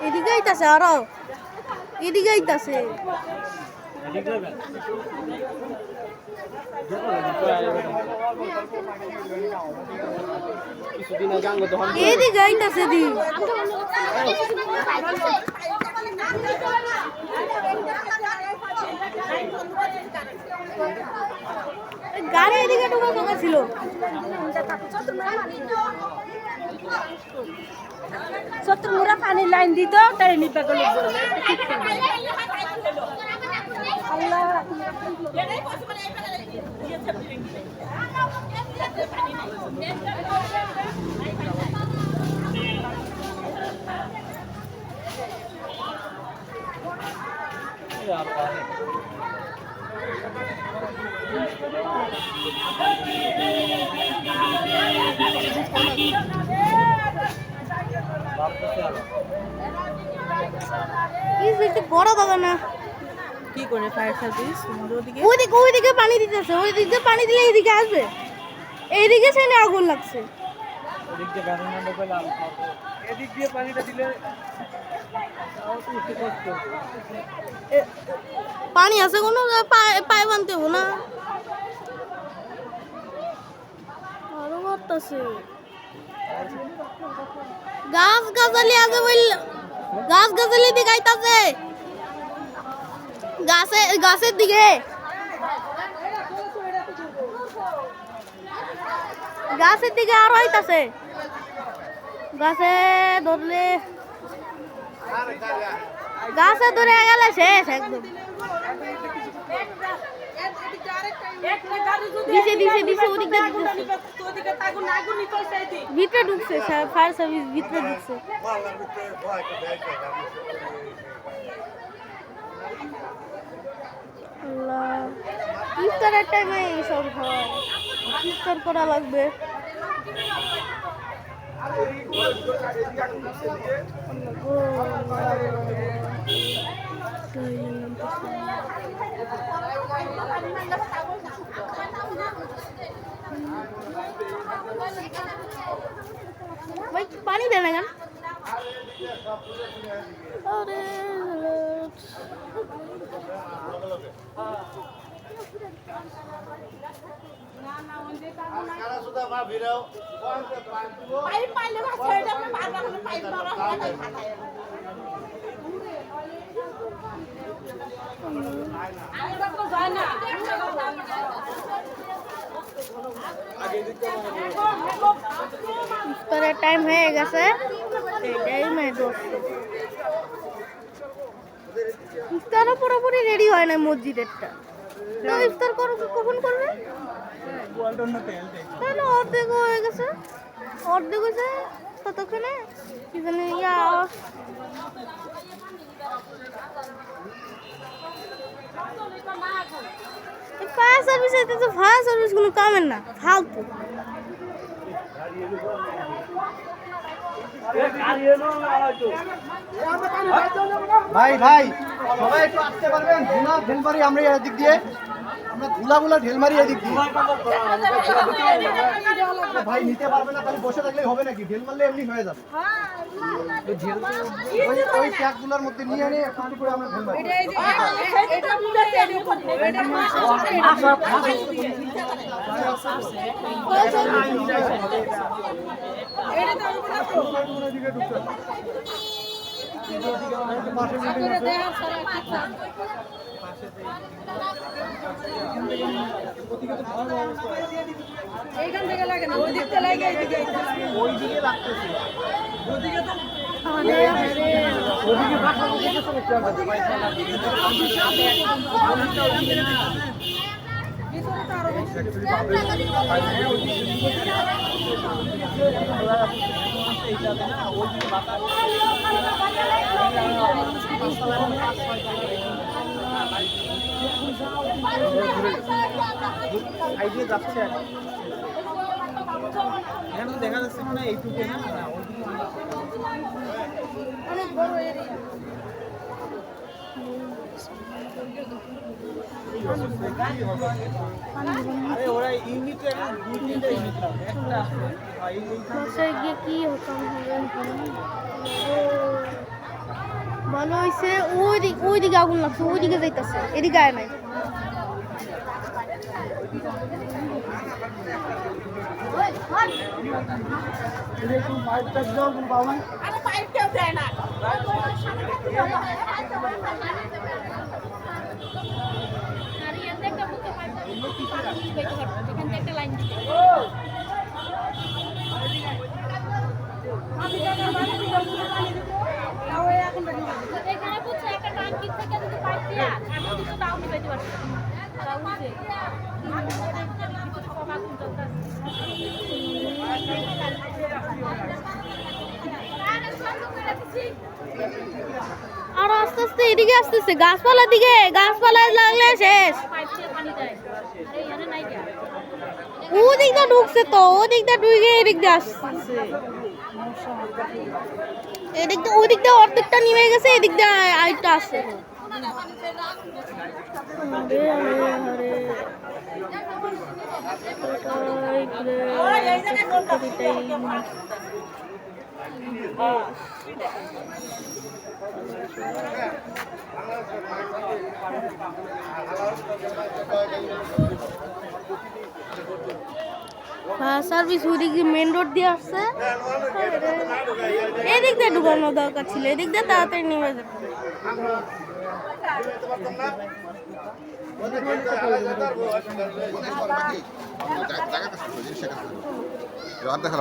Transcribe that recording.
এদিকে আইতাছে আরো এদিকে আইতাছে এদিকে আইতাছে দি গাড়ি এদিকে ঢোকা ঢোকা ছিল সত্তর মুড়া পানি লাইন দিত তাই নিপা গেল আল্লাহ বড় দাদা না কি করে ফায়ার সার্ভিস ওইদিকে পানি দিতেছে ওইদিকে পানি দিলে এইদিকে আসবে এইদিকে সেনে আগুন লাগছে এদিক দিয়ে পানিটা দিলে পানি আছে কোনো পায়ে বানতে হবো না আরো বাড়তেছে গাছ গাছালি আছে বলল গাছ গাছালি দিকে আইতাছে গাছের দিকে গাছের দিকে আরো আইতাছে গাছে ধরলে গাছে ধরে গেলে শেষ একদম দিছে দিছে দিছে ওদিকে ভিতরে ঢুকছে ফায়ার সার্ভিস ভিতরে ঢুকছে ইফতারের টাইমে এইসব হয় ইফতার করা লাগবে ভাই পানি দেন না কেন ইফতারের টাইম হয়ে গেছে ইফতারও পুরোপুরি রেডি হয় না মসজিদেরটা তো ইফতার কখন করবে তাহলে অর্ধেক হয়ে গেছে অর্ধেক হয়েছে ততক্ষণে এখানে ফায়ার সার্ভিস তো ফায়ার সার্ভিস কোনো কামের না ফালতু ভাই ভাই সবাই একটু আসতে পারবেন ধুলা ঢেল মারি আমরা এদিক দিয়ে আমরা ধুলাগুলো ঢেল মারি এদিক দিয়ে ভাই নিতে পারবে না খালি বসে থাকলেই হবে নাকি ঢেল মারলে এমনি হয়ে যাবে ওই ট্যাগগুলোর মধ্যে নিয়ে এনে একটু করে আমরা ঢেল মারি এইখান থেকে লাগে না, ওই দিক থেকে লাগে, এইদিকে ওই দিকে লাগতেছে, ওদিকে তো ওদিকে বাসা দেখেছো নাকি আমাদের? সাইডে যাচ্ছে এখানে দেখা যাচ্ছে মানে এইটুকু না, অনেক বড় এরিয়া। আরে ওরা ইউনিট দুই তিনটা ইউনিট লাগবে, একটা আছে বাসায় গিয়ে কি হতাম ভালো হয়েছে। ওইদিকে আগুন লাগছে, ওইদিকে যাইতেছে, এদিকে আয় নাই। আর আস্তে আস্তে এদিকে আসতেছে, গাছপালার দিকে, গাছপালায় লাগলে শেষ। ওদিকটা ঢুকছে তো, ওদিকটা ঢুকে এদিকটা আসতেছে, এদিকটা ওদিকটা অর্ধেকটা নেমে গেছে, এদিকটা আরেকটা আসছে। সার্ভিস ওইদিকে মেন রোড দিয়ে আসছে, এদিক দিয়ে ঢুকানো দরকার ছিল, এদিক দিয়ে তাড়াতাড়ি নেমে যেত। জায়গাটা